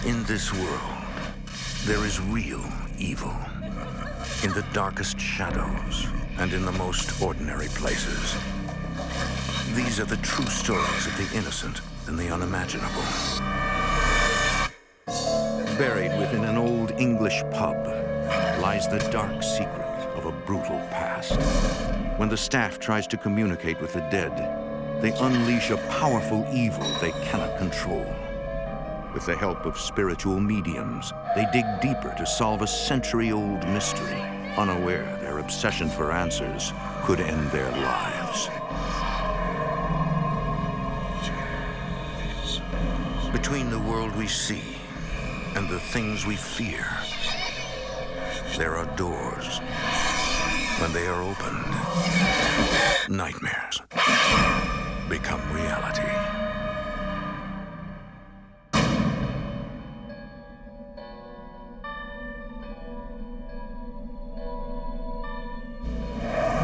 In this world, there is real evil. In the darkest shadows and in the most ordinary places. These are the true stories of the innocent and the unimaginable. Buried within an old English pub lies the dark secret of a brutal past. When the staff tries to communicate with the dead, they unleash a powerful evil they cannot control. With the help of spiritual mediums, they dig deeper to solve a century-old mystery, unaware their obsession for answers could end their lives. Between the world we see and the things we fear, there are doors. When they are opened, nightmares become reality.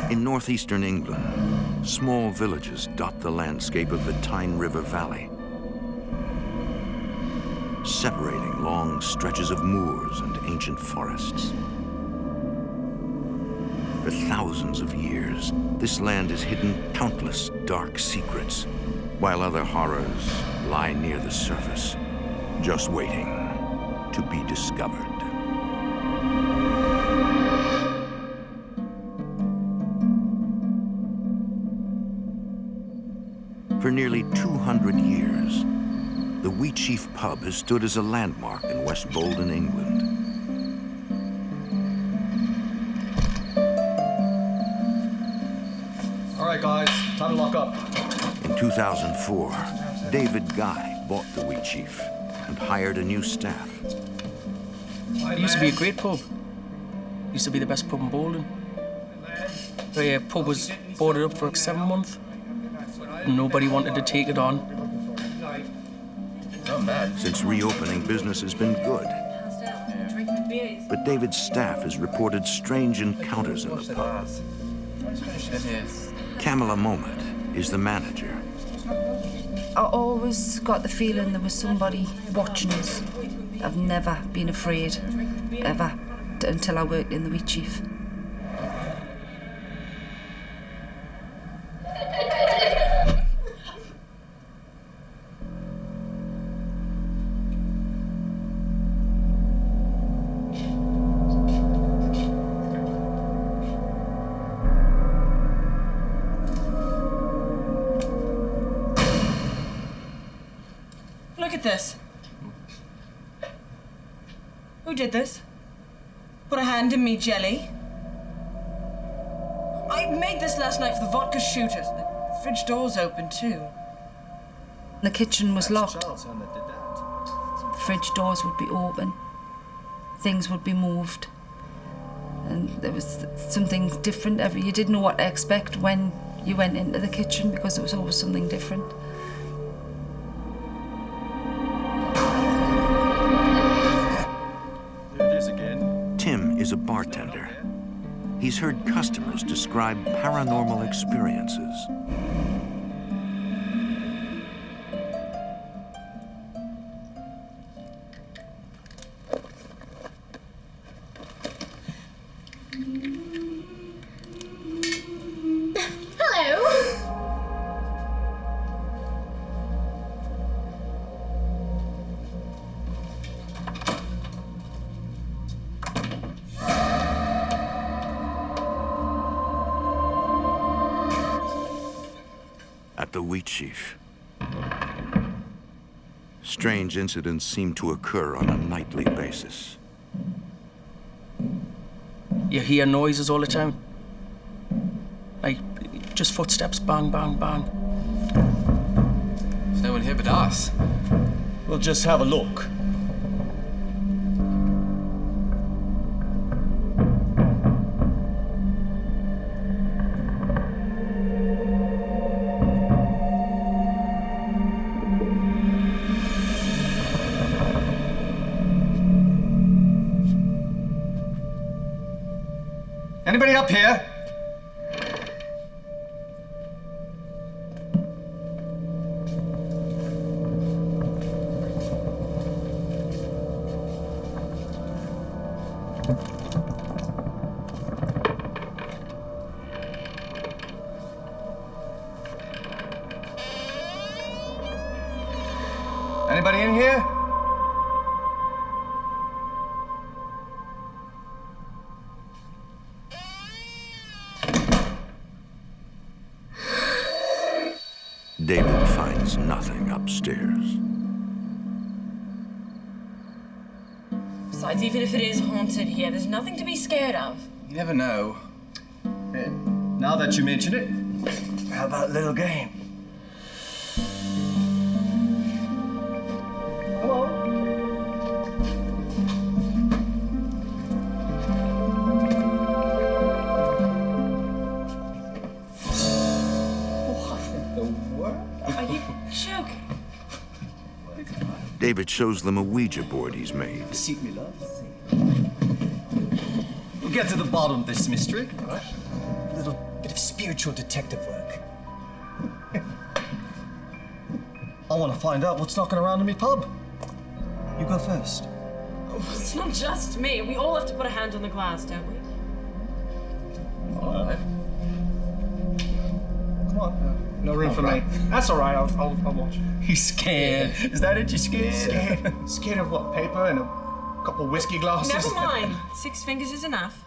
In northeastern England, small villages dot the landscape of the Tyne River Valley, separating long stretches of moors and ancient forests. For thousands of years, this land has hidden countless dark secrets, while other horrors lie near the surface, just waiting to be discovered. For nearly 200 years, the Weachief Pub has stood as a landmark in West Bolden, England. All right, guys, time to lock up. In 2004, David Guy bought the Weachief and hired a new staff. It used to be a great pub. It used to be the best pub in Bolden. The pub was boarded up for 7 months. Nobody wanted to take it on. Not bad. Since reopening, business has been good. But David's staff has reported strange encounters in the pub. Camilla Moment is the manager. I always got the feeling there was somebody watching us. I've never been afraid, ever, until I worked in the Weachief. Look at this. Who did this? Put a hand in me jelly? I made this last night for the vodka shooters. The fridge door's open too. The kitchen was locked. Fridge doors would be open. Things would be moved. And there was something different every. You didn't know what to expect when you went into the kitchen because there was always something different. Tim is a bartender. He's heard customers describe paranormal experiences. At the Weachief, strange incidents seem to occur on a nightly basis. You hear noises all the time. Like, just footsteps, bang, bang, bang. There's no one here but us. We'll just have a look. Anybody up here? Anybody in here? David finds nothing upstairs. Besides, even if it is haunted here, there's nothing to be scared of. You never know. Here, now that you mention it, how about a little game? Come on. Are you joking? David shows them a Ouija board he's made. Seat me, love. We'll get to the bottom of this mystery, all right? A little bit of spiritual detective work. I want to find out what's knocking around in my pub. You go first. It's not just me. We all have to put a hand on the glass, don't we? All right. Come on. No room for me. That's all right. I'll watch. He's scared. Is that it? You're scared? Scared of what? Paper and a couple of whiskey glasses. Never mind. 6 fingers is enough.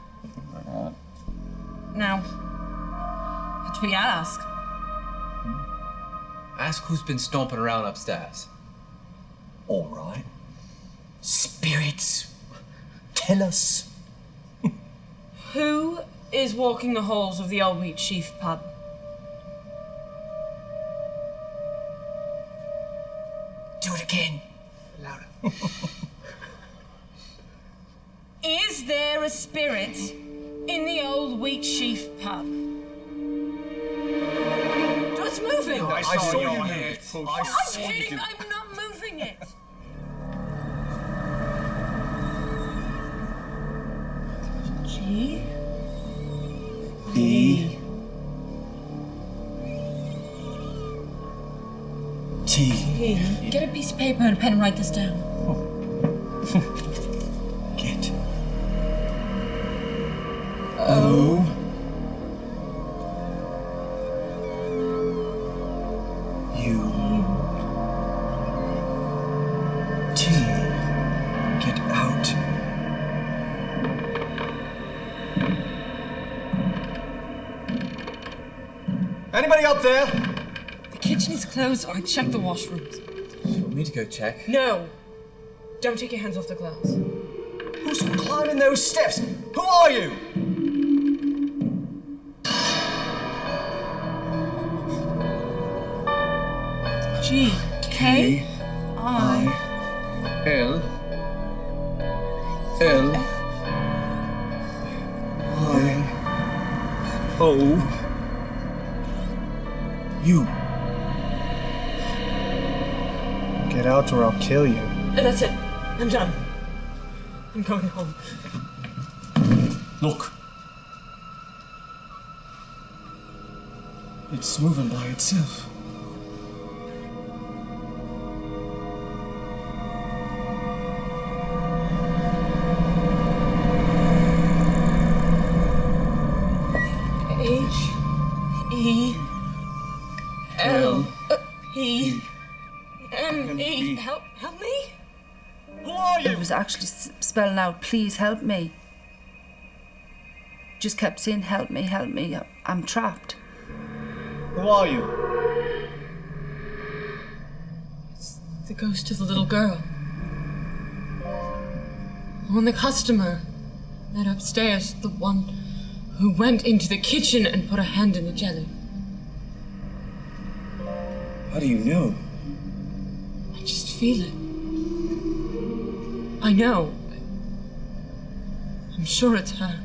Now, what we ask? Ask who's been stomping around upstairs. All right. Spirits, tell us. Who is walking the halls of the old Weachief Pub? Do it again. Louder. Is there a spirit in the old Weachief Pub? It's moving. I saw your hand. I'm kidding. I'm not moving it. G. E. T. Get a piece of paper and a pen and write this down. Get. O. U. T. Get out. Anybody up there? The kitchen is closed. I checked the washrooms. You want me to go check? No. Don't take your hands off the glass. Who's climbing those steps? Who are you? G. K. I. L. L. I. O. U. Get out or I'll kill you. That's it. I'm done. I'm going home. Look. It's moving by itself. H. E. L. P. M. E. Help me? Who are you? It was actually spelling out, please help me. Just kept saying, help me, I'm trapped. Who are you? It's the ghost of the little girl. One the customer. That upstairs, the one who went into the kitchen and put a hand in the jelly. How do you know? I just feel it. I know. I'm sure it's her.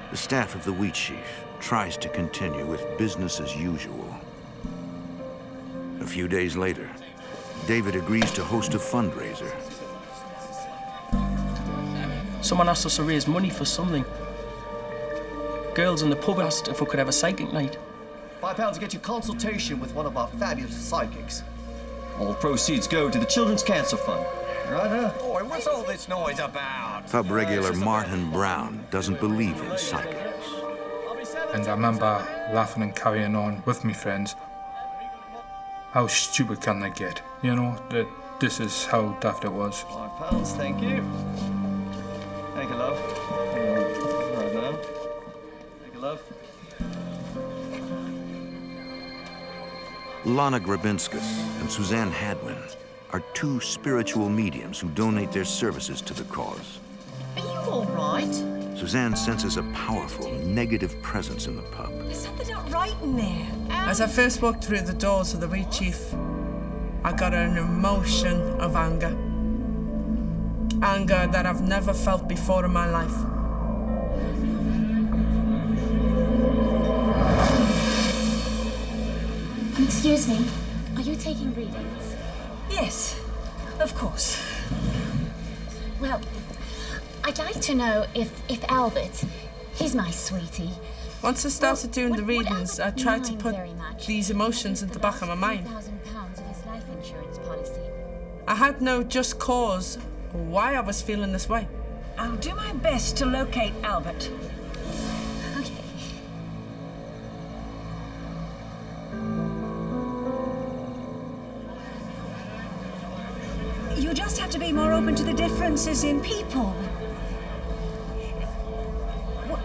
The staff of the Weachief tries to continue with business as usual. A few days later, David agrees to host a fundraiser. Someone asked us to raise money for something. Girls in the pub asked if we could have a psychic night. £5 to get you consultation with one of our fabulous psychics. All proceeds go to the Children's Cancer Fund. Right, huh? Boy, what's all this noise about? Pub regular Martin Brown doesn't believe in psychics. And I remember laughing and carrying on with my friends. How stupid can they get? You know, that this is how daft it was. £5, thank you. Thank you, love. Right now. Thank you, love. Lana Grabinskas and Suzanne Hadwin are two spiritual mediums who donate their services to the cause. Are you all right? Suzanne senses a powerful, negative presence in the pub. There's something not right in there. As I first walked through the doors of the Weachief, I got an emotion of anger. Anger that I've never felt before in my life. Excuse me, are you taking readings? Yes, of course. Well, I'd like to know if Albert, he's my sweetie. Once I started doing the readings, I tried to put these emotions in the back of my mind. £1,000 of his life insurance policy. I had no just cause why I was feeling this way. I'll do my best to locate Albert. Okay. You just have to be more open to the differences in people.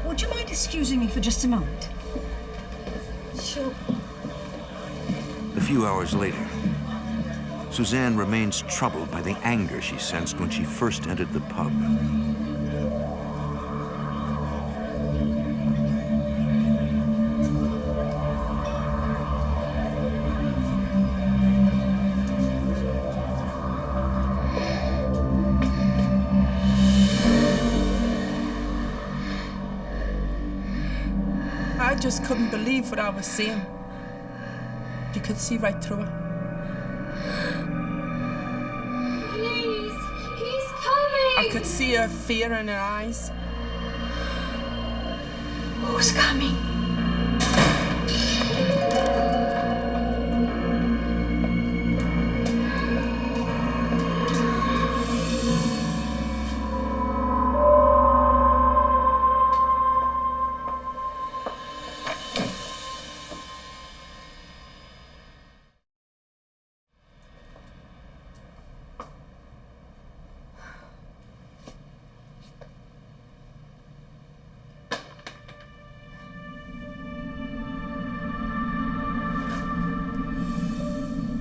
Would you mind excusing me for just a moment? Sure. A few hours later, Suzanne remains troubled by the anger she sensed when she first entered the pub. I just couldn't believe what I was seeing. You could see right through it. Please, he's coming! I could see her fear in her eyes. Who's coming?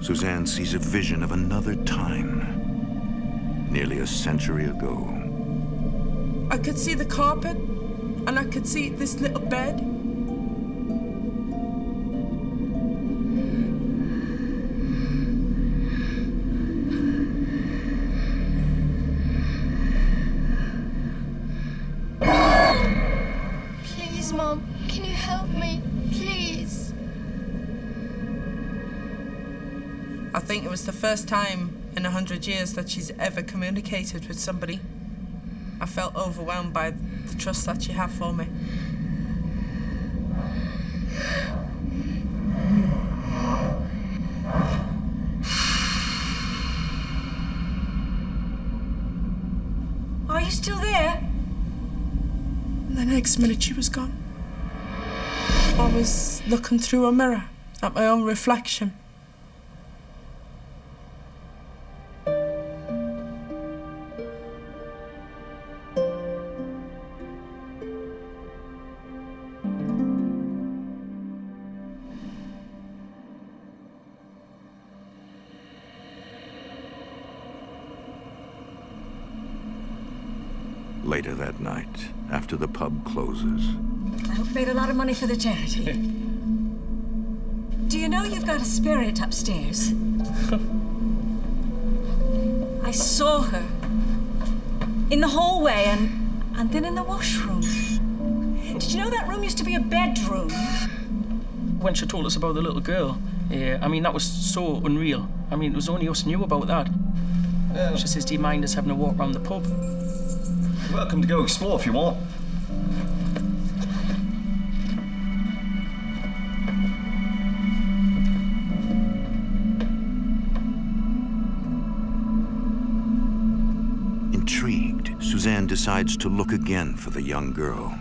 Suzanne sees a vision of another time, nearly a century ago. I could see the carpet, and I could see this little bed. Please, Mom, can you help me? Please. I think it was the first time in 100 years that she's ever communicated with somebody. I felt overwhelmed by the trust that she had for me. Are you still there? And the next minute she was gone. I was looking through a mirror at my own reflection. Later that night, after the pub closes, I hope you made a lot of money for the charity. Do you know you've got a spirit upstairs? I saw her in the hallway and then in the washroom. Did you know that room used to be a bedroom? When she told us about the little girl, I mean, that was so unreal. I mean, it was only us knew about that. She says, do you mind us having a walk around the pub? You're welcome to go explore if you want. Intrigued, Suzanne decides to look again for the young girl.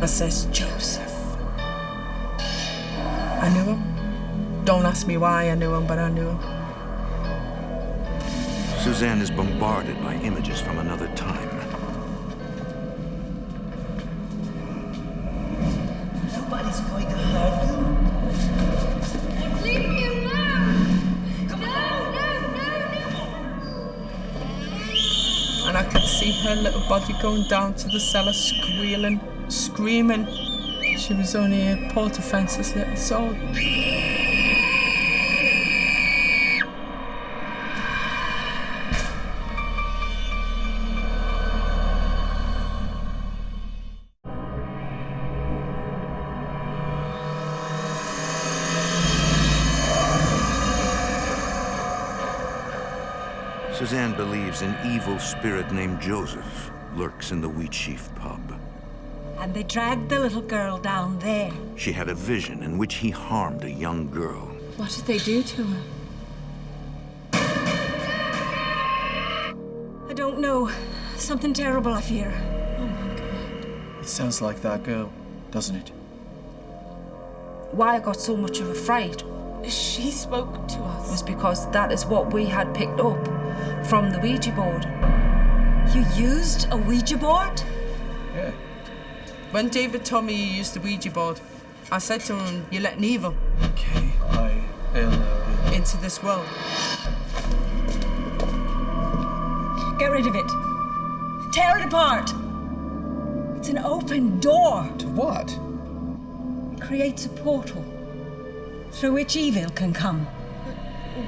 I says, Joseph. I knew him. Don't ask me why I knew him, but I knew him. Suzanne is bombarded by images from another time. Nobody's going to hurt you. Leave me alone! Come on! No! And I could see her little body going down to the cellar, squealing, screaming. She was only a poor defenseless little soul. Suzanne believes an evil spirit named Joseph lurks in the Weachief Pub. And they dragged the little girl down there. She had a vision in which he harmed a young girl. What did they do to her? I don't know. Something terrible, I fear. Oh my God. It sounds like that girl, doesn't it? Why I got so much of a fright She spoke to us. was because that is what we had picked up from the Ouija board. You used a Ouija board? Yeah. When David told me you used the Ouija board, I said to him, you're letting evil K-I-L-L-E. into this world. Get rid of it. Tear it apart. It's an open door. To what? It creates a portal through which evil can come.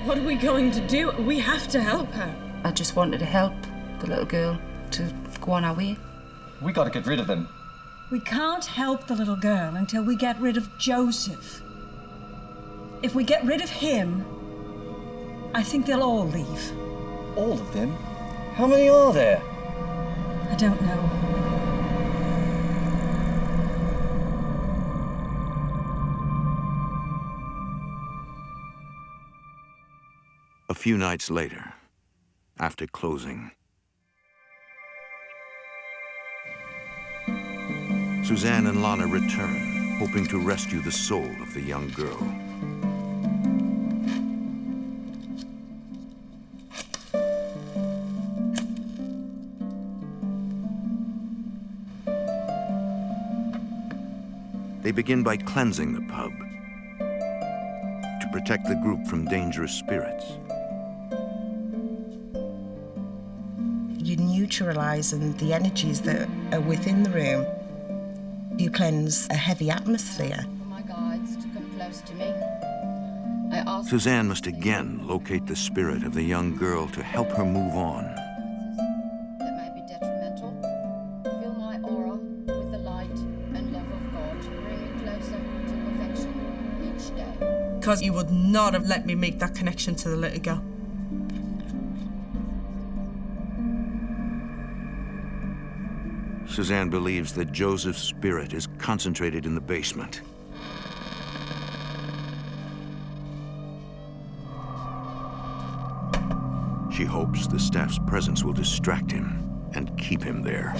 What are we going to do? We have to help her. I just wanted to help the little girl to go on our way. We gotta get rid of them. We can't help the little girl until we get rid of Joseph. If we get rid of him, I think they'll all leave. All of them? How many are there? I don't know. A few nights later, after closing, Suzanne and Lana return, hoping to rescue the soul of the young girl. They begin by cleansing the pub to protect the group from dangerous spirits. You neutralise the energies that are within the room. You cleanse a heavy atmosphere. For my guides to come close to me, I ask Suzanne must again locate the spirit of the young girl to help her move on. that may be detrimental. Fill my aura with the light and love of God. Bring it closer to perfection. because he would not have let me make that connection to the little girl. Suzanne believes that Joseph's spirit is concentrated in the basement. She hopes the staff's presence will distract him and keep him there.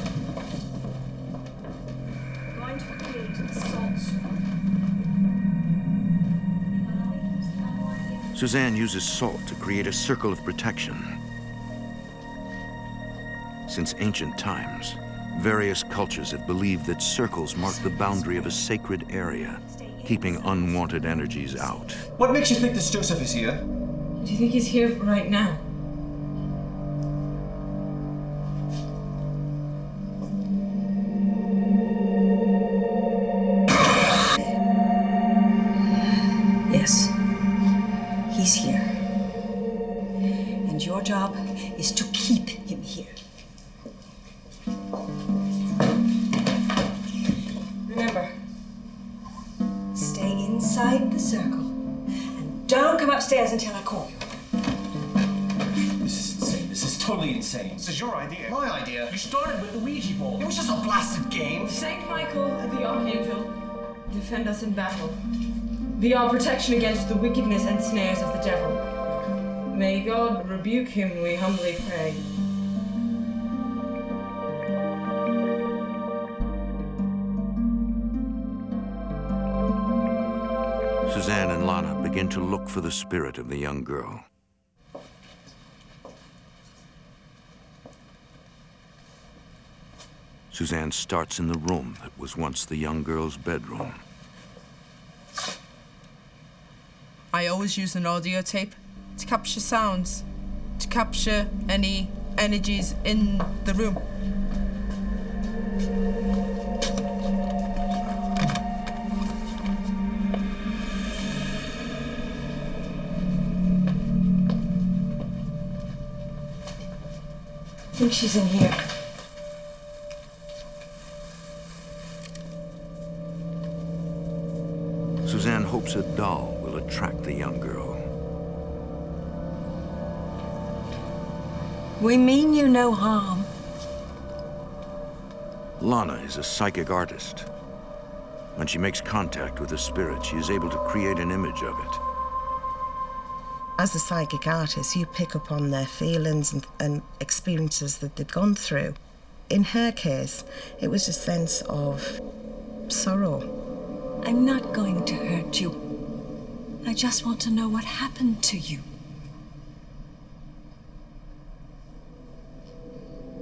Going to create assault. Suzanne uses salt to create a circle of protection. Since ancient times, various cultures have believed that circles mark the boundary of a sacred area, keeping unwanted energies out. What makes you think this Joseph is here? Do you think he's here right now? Yes, he's here. And your job is to keep him here. Remember, stay inside the circle and don't come upstairs until I call you. This is insane. This is totally insane. This is your idea. My idea? You started with the Ouija board. It was just a blasted game. Saint Michael, the Archangel, defend us in battle. Be our protection against the wickedness and snares of the devil. May God rebuke him, we humbly pray. Suzanne and Lana begin to look for the spirit of the young girl. Suzanne starts in the room that was once the young girl's bedroom. I always use an audio tape to capture sounds, to capture any energies in the room. I think she's in here. Suzanne hopes a doll will attract the young girl. We mean you no harm. Lana is a psychic artist. When she makes contact with a spirit, she is able to create an image of it. As a psychic artist, you pick up on their feelings and experiences that they've gone through. In her case, it was a sense of sorrow. I'm not going to hurt you. I just want to know what happened to you.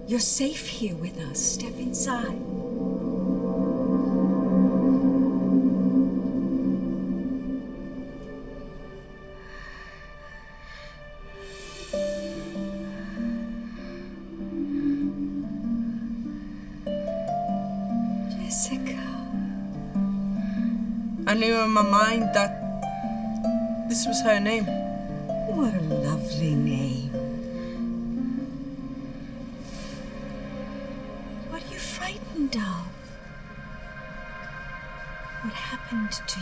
You're safe here with us. Step inside. I knew in my mind that this was her name. What a lovely name. What are you frightened of? What happened to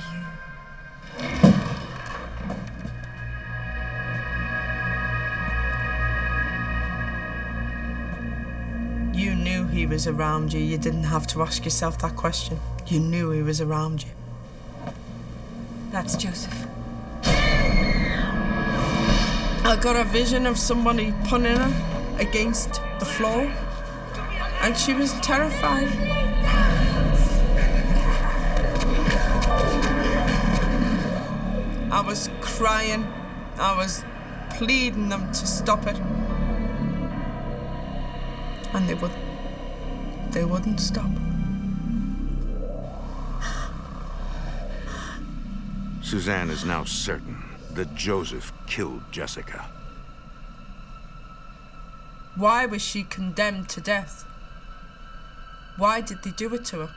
you? You knew he was around you. You didn't have to ask yourself that question. You knew he was around you. That's Joseph. I got a vision of somebody punning her against the floor, and she was terrified. I was crying. I was pleading them to stop it. And they wouldn't stop. Suzanne is now certain that Joseph killed Jessica. Why was she condemned to death? Why did they do it to her?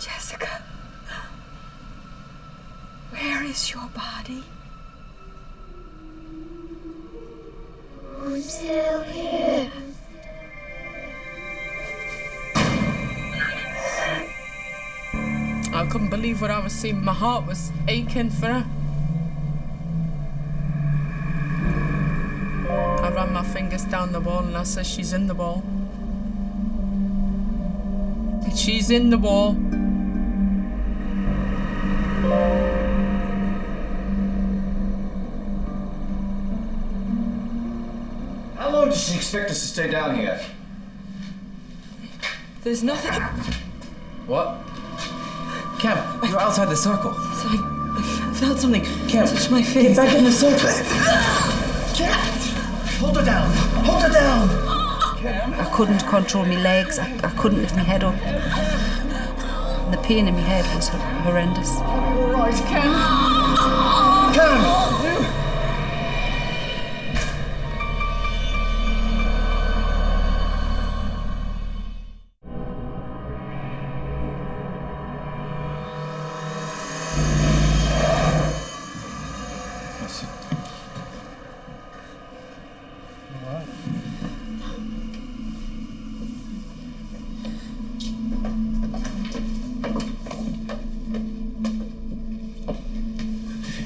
Jessica, where is your body? I'm still here. I couldn't believe what I was seeing. My heart was aching for her. I ran my fingers down the wall and I said, she's in the wall. She's in the wall. How long does she expect us to stay down here? There's nothing. What? Cam, you're outside the circle. So I felt something touch my face. Get back in the circle. Cam! Hold her down! Hold her down! I couldn't control my legs. I couldn't lift my head up. And the pain in my head was horrendous. All right, Cam! Cam!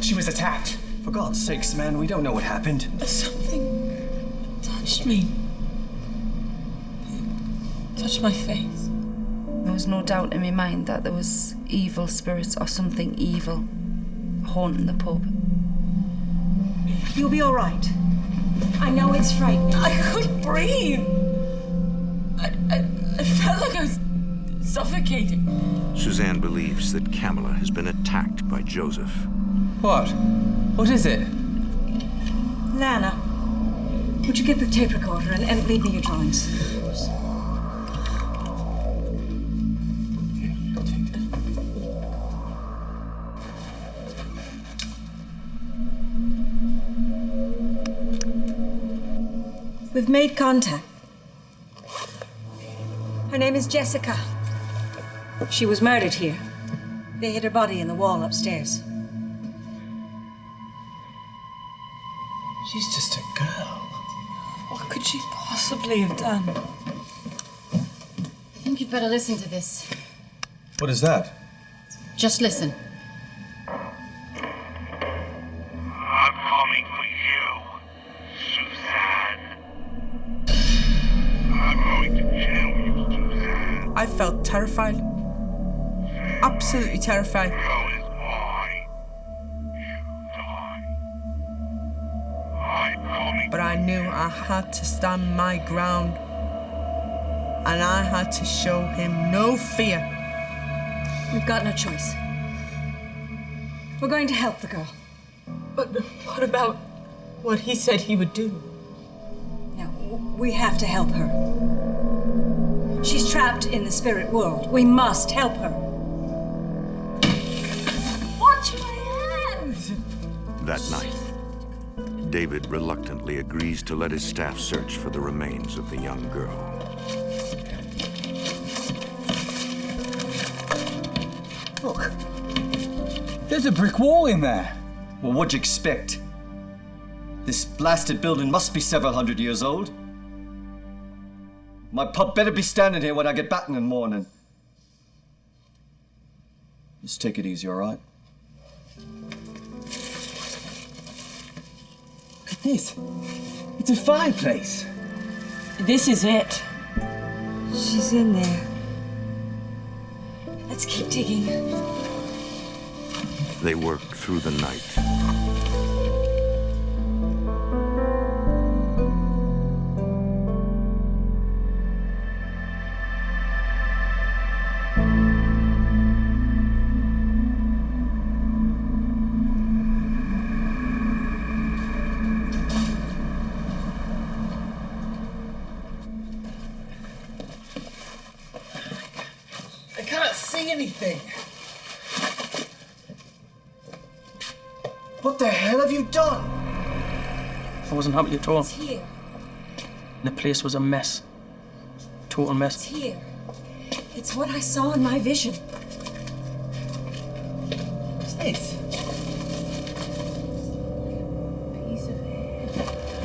She was attacked. For God's sakes, man, we don't know what happened. Something touched me. It touched my face. There was no doubt in my mind that there was evil spirits or something evil haunting the pub. You'll be all right. I know it's frightening. I couldn't breathe. I felt like I was suffocating. Suzanne believes that Kamala has been attacked by Joseph. What? What is it? Lana, would you get the tape recorder and leave me your drawings? We've made contact. Her name is Jessica. She was murdered here. They hid her body in the wall upstairs. She's just a girl. What could she possibly have done? I think you'd better listen to this. What is that? Just listen. I'm coming for you, Suzanne. I'm going to kill you, Suzanne. I felt terrified. Absolutely terrified. That is why you die. I'm coming. But I knew I had to stand my ground. And I had to show him no fear. We've got no choice. We're going to help the girl. But what about what he said he would do? No, we have to help her. She's trapped in the spirit world. We must help her. Watch my hands! That night, David reluctantly agrees to let his staff search for the remains of the young girl. Look. There's a brick wall in there. Well, what'd you expect? This blasted building must be several hundred years old. My pub better be standing here when I get back in the morning. Just take it easy, all right? Look at this. It's a fireplace. This is it. She's in there. Let's keep digging. They work through the night. I can't see anything. What the hell have you done? I wasn't happy at all. It's here. The place was a mess. Total mess. It's here. It's what I saw in my vision. What's this?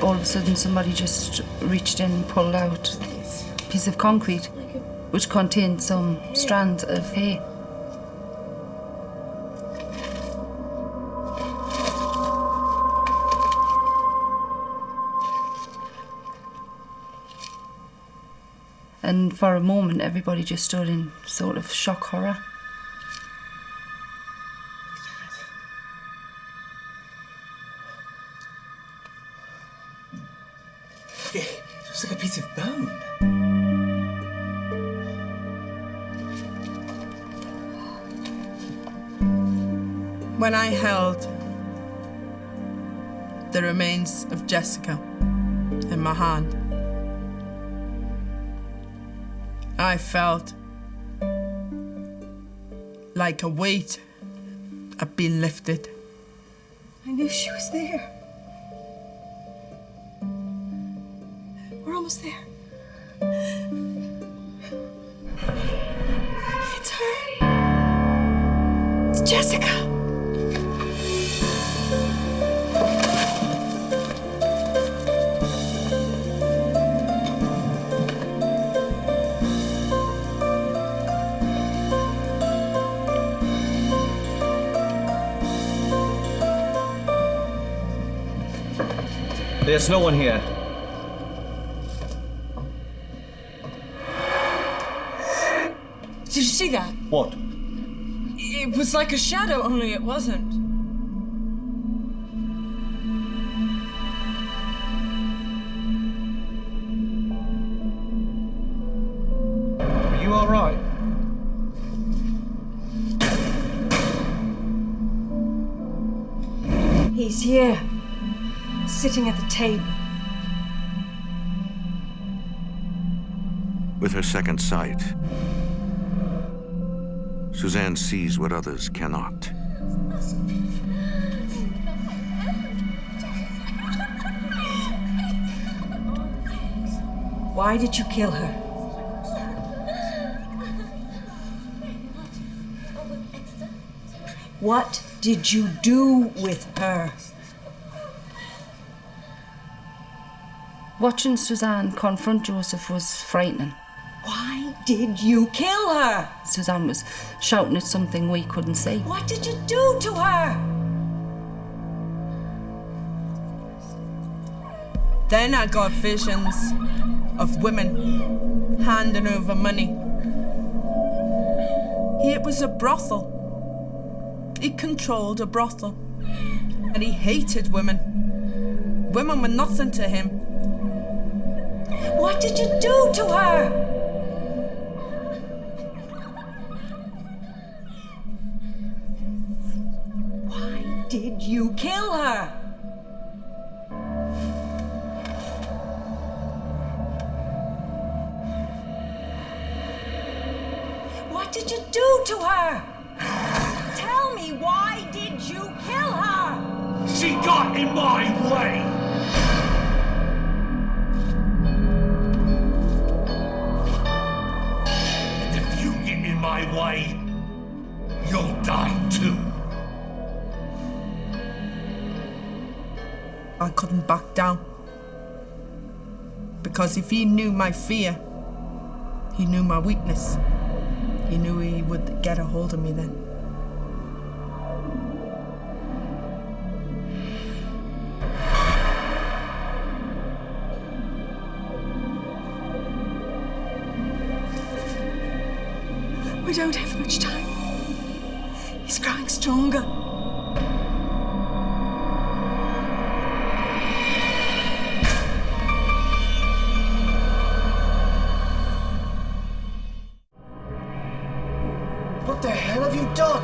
All of a sudden, somebody just reached in and pulled out a piece of concrete, which contained some strands of hay. And for a moment, everybody just stood in sort of shock horror. It looks like a piece of bone. When I held the remains of Jessica in my hand, I felt like a weight had been lifted. I knew she was there. We're almost there. It's her. It's Jessica. There's no one here. Did you see that? What? It was like a shadow, only it wasn't. Are you all right? He's here, sitting at the table. With her second sight, Suzanne sees what others cannot. Why did you kill her? What did you do with her? Watching Suzanne confront Joseph was frightening. Why did you kill her? Suzanne was shouting at something we couldn't see. What did you do to her? Then I got visions of women handing over money. It was a brothel. He controlled a brothel. And he hated women. Women were nothing to him. What did you do to her? Why did you kill her? What did you do to her? Tell me, why did you kill her? She got in my way! And if you get in my way, you'll die too. I couldn't back down. Because if he knew my fear, he knew my weakness. He knew he would get a hold of me then. We don't have much time. He's growing stronger. What the hell have you done?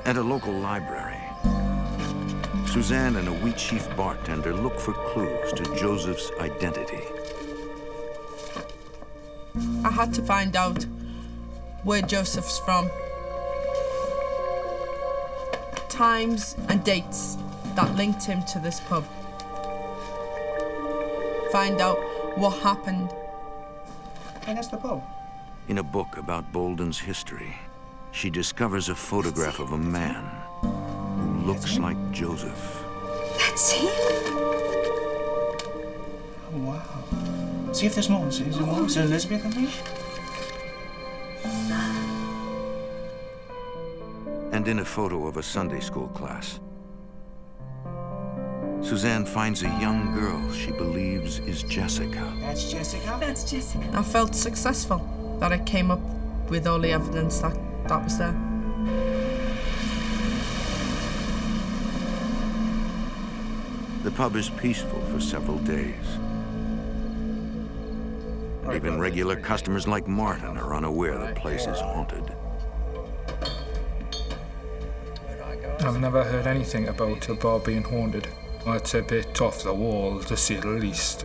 At a local library, Suzanne and a Weachief bartender look for clues to Joseph's identity. I had to find out where Joseph's from. Times and dates that linked him to this pub. Find out what happened. And that's the pub. In a book about Bolden's history, she discovers a photograph of a man who looks like Joseph. That's him. Wow. See if there's more. See if there's more. Is there Elizabeth in there? And in a photo of a Sunday school class, Suzanne finds a young girl she believes is Jessica. That's Jessica? That's Jessica. I felt successful that I came up with all the evidence that was there. The pub is peaceful for several days. Even regular customers like Martin are unaware the place is haunted. I've never heard anything about a bar being haunted. It's a bit off the wall, to say the least.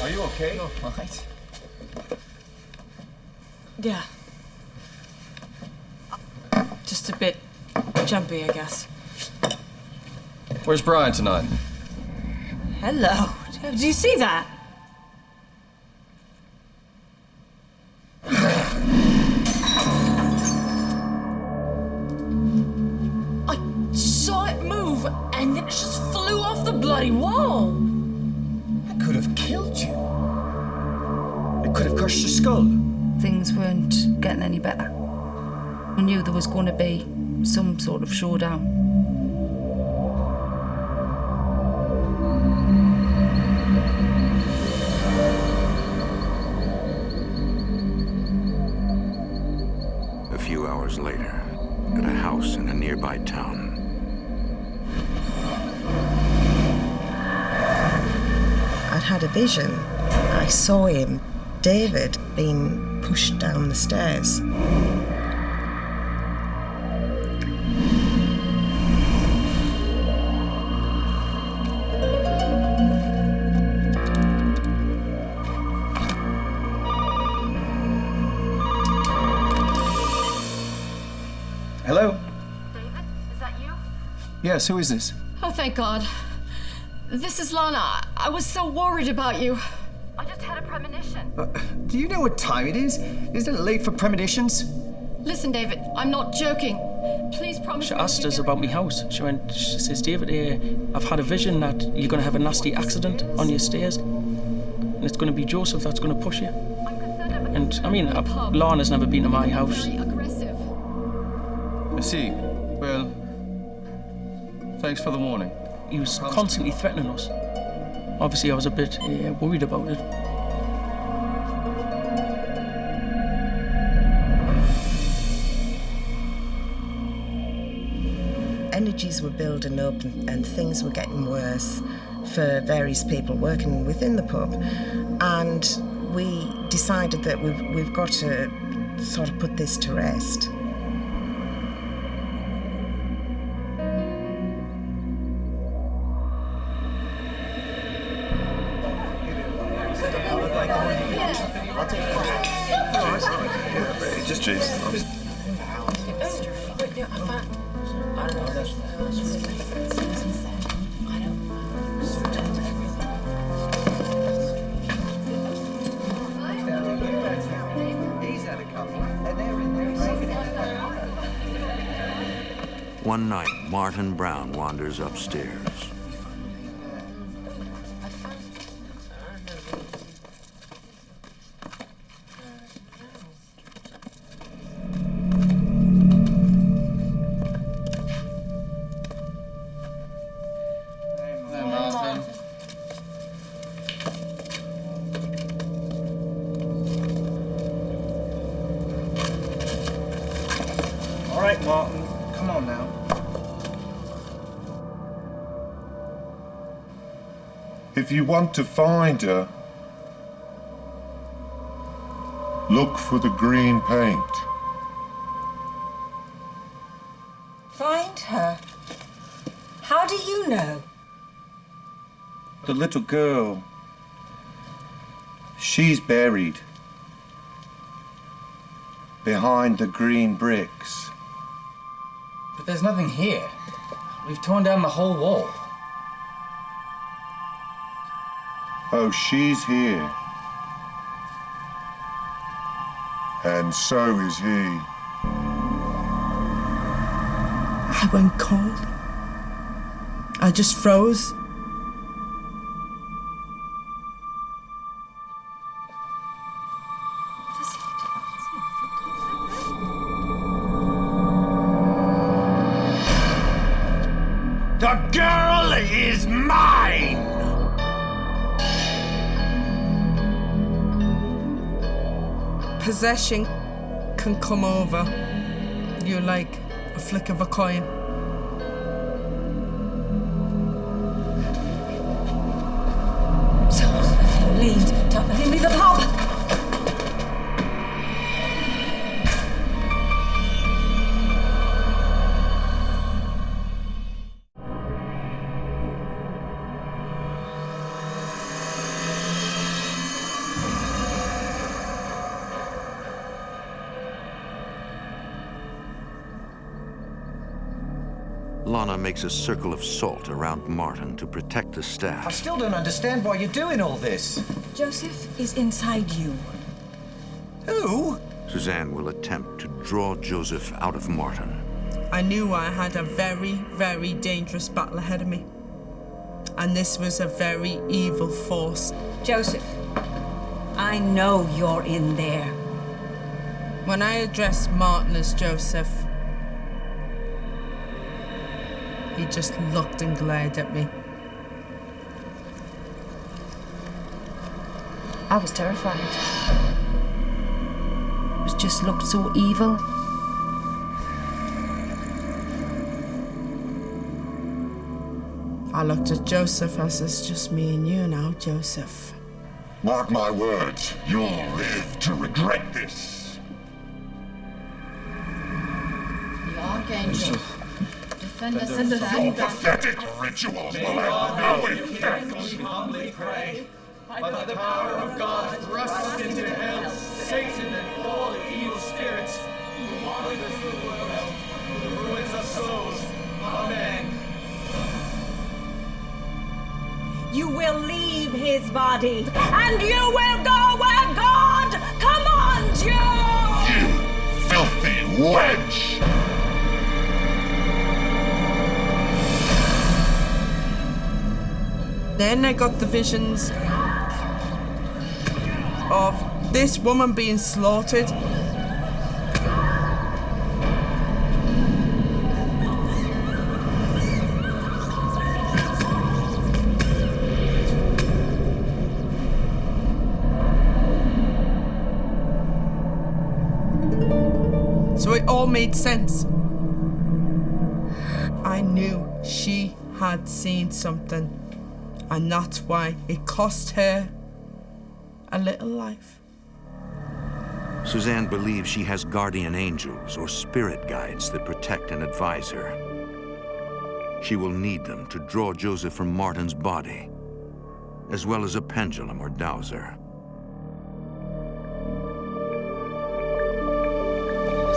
Are you okay? All right. Yeah. Just a bit jumpy, I guess. Where's Brian tonight? Hello. Did you see that? I saw it move, and then it just flew off the bloody wall. It could have killed you. It could have crushed your skull. Things weren't getting any better. I knew there was going to be some sort of showdown. A few hours later, at a house in a nearby town, I'd had a vision. I saw him, David, being pushed down the stairs. Hello? David, is that you? Yes, who is this? Oh, thank God. This is Lana. I was so worried about you. I just had a premonition. Do you know what time it is? Isn't it late for premonitions? Listen, David, I'm not joking. Please promise She me asked you'll us be about my house. She says, David, I've had a vision that you're going to have a nasty accident on your stairs. And it's going to be Joseph that's going to push you. And, I mean, Lana's never been to my house. very aggressive. I see. Well, thanks for the warning. He was constantly threatening us. Obviously, I was a bit worried about it. Energies were building up and things were getting worse for various people working within the pub. And we decided that we've got to sort of put this to rest. Just Jason. one night, Martin Brown wanders upstairs. All right, Martin. Come on now. If you want to find her, look for the green paint. Find her? How do you know? The little girl. She's buried behind the green bricks. But there's nothing here. We've torn down the whole wall. Oh, she's here. And so is he. I went cold. I just froze. The girl is mine! Possession can come over you like a flick of a coin. Leave. Don't let him leave the pub. Lana makes a circle of salt around Martin to protect the I staff. still don't understand why you're doing all this. Joseph is inside you. Who? Suzanne will attempt to draw Joseph out of Martin. I knew I had a very, very dangerous battle ahead of me. And this was a very evil force. Joseph, I know you're in there. When I addressed Martin as Joseph, he just looked and glared at me. I was terrified. It just looked so evil. I looked at Joseph as it's just me and you now, Joseph. Mark my words, you'll live to regret this. The Archangel. Defend us in Your pathetic rituals will have no effect. We humbly pray. By the power of God, thrust into hell Satan and all evil spirits who wander through the world, the ruins of souls. Amen. You will leave his body, and you will go where God commands you! You filthy wench! Then I got the visions of this woman being slaughtered. So it all made sense. I knew she had seen something. And that's why it cost her a little life. Suzanne believes she has guardian angels or spirit guides that protect and advise her. She will need them to draw Joseph from Martin's body, as well as a pendulum or dowser.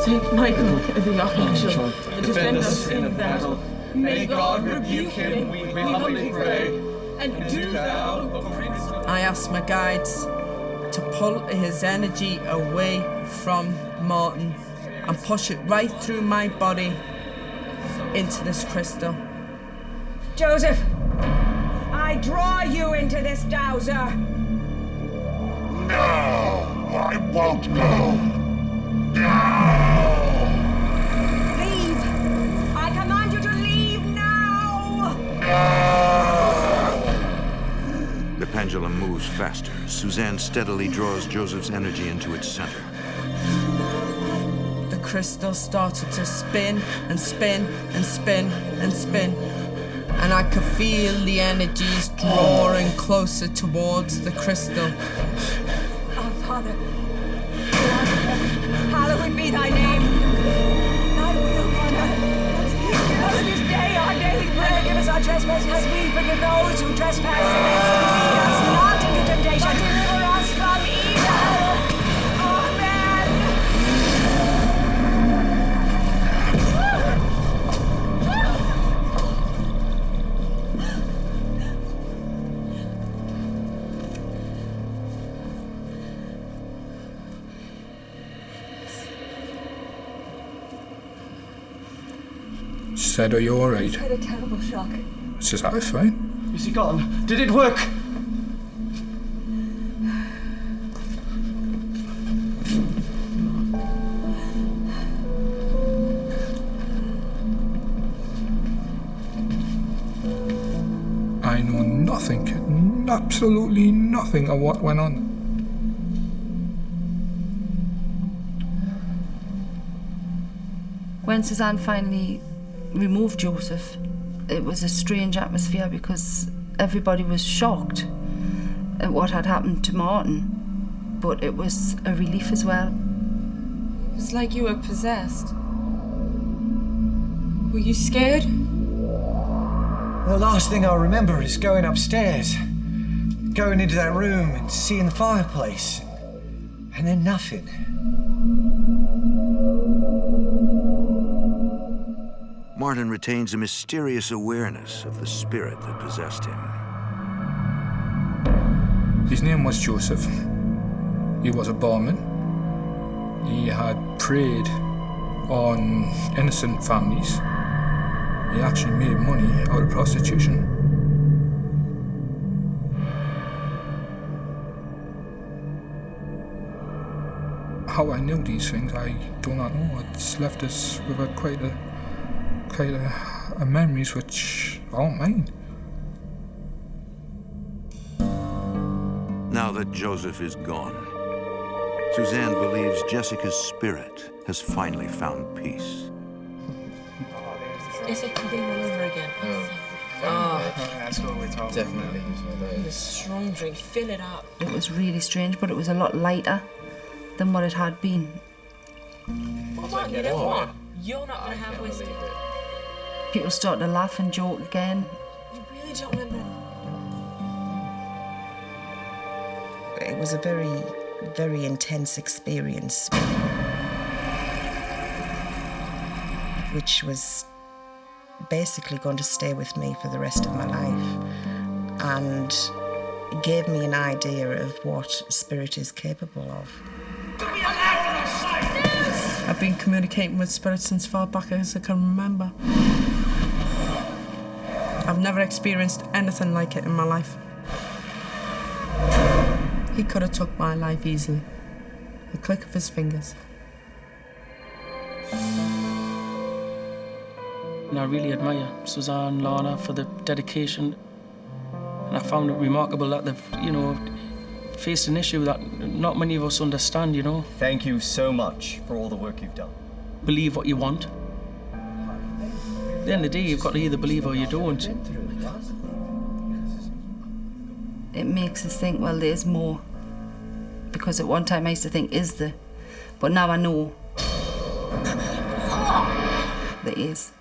Saint Michael, the Archangel, defend us in battle. May God rebuke him, we humbly pray. And do thou, O Prince of... I asked my guides to pull his energy away from Martin and push it right through my body into this crystal. Joseph, I draw you into this dowser. No, I won't go. No! Leave! I command you to leave now! The pendulum moves faster. Suzanne steadily draws Joseph's energy into its center. The crystal started to spin and spin and spin and spin. And I could feel the energies drawing closer towards the crystal. Our Father, hallowed be thy name. Thy will be done. Give us this day our daily bread. Give us our trespasses as we forgive those who trespass against us. Lead us not into temptation, but deliver us from evil. Amen. Said, are you alright? I had a terrible shock. It's just out fine. Is he gone? Did it work? I know nothing, absolutely nothing of what went on. When Suzanne finally removed Joseph, it was a strange atmosphere because everybody was shocked at what had happened to Martin, but it was a relief as well. It was like you were possessed. Were you scared? The last thing I remember is going upstairs, going into that room and seeing the fireplace, and then nothing. Martin retains a mysterious awareness of the spirit that possessed him. His name was Joseph. He was a barman. He had preyed on innocent families. He actually made money out of prostitution. How I knew these things, I do not know. It's left us with quite a memories which aren't mine. Now that Joseph is gone, Suzanne believes Jessica's spirit has finally found peace. It's like beginning all over again. That's what we're talking about. Definitely. The strong drink, fill it up. It was really strange, but it was a lot lighter than what it had been. Well, Martin, you know what? You're not going to have whiskey. People started to laugh and joke again. You really don't remember? It was a very, very intense experience, which was basically going to stay with me for the rest of my life, and it gave me an idea of what spirit is capable of. I've been communicating with spirits since far back as I can remember. I've never experienced anything like it in my life. He could have took my life easily. The click of his fingers. And I really admire Suzanne, Lana for the dedication. And I found it remarkable that they've, faced an issue that not many of us understand, Thank you so much for all the work you've done. Believe what you want. At the end of the day, you've got to either believe or you don't. It makes us think, well, there's more. Because at one time I used to think, is there? But now I know there is.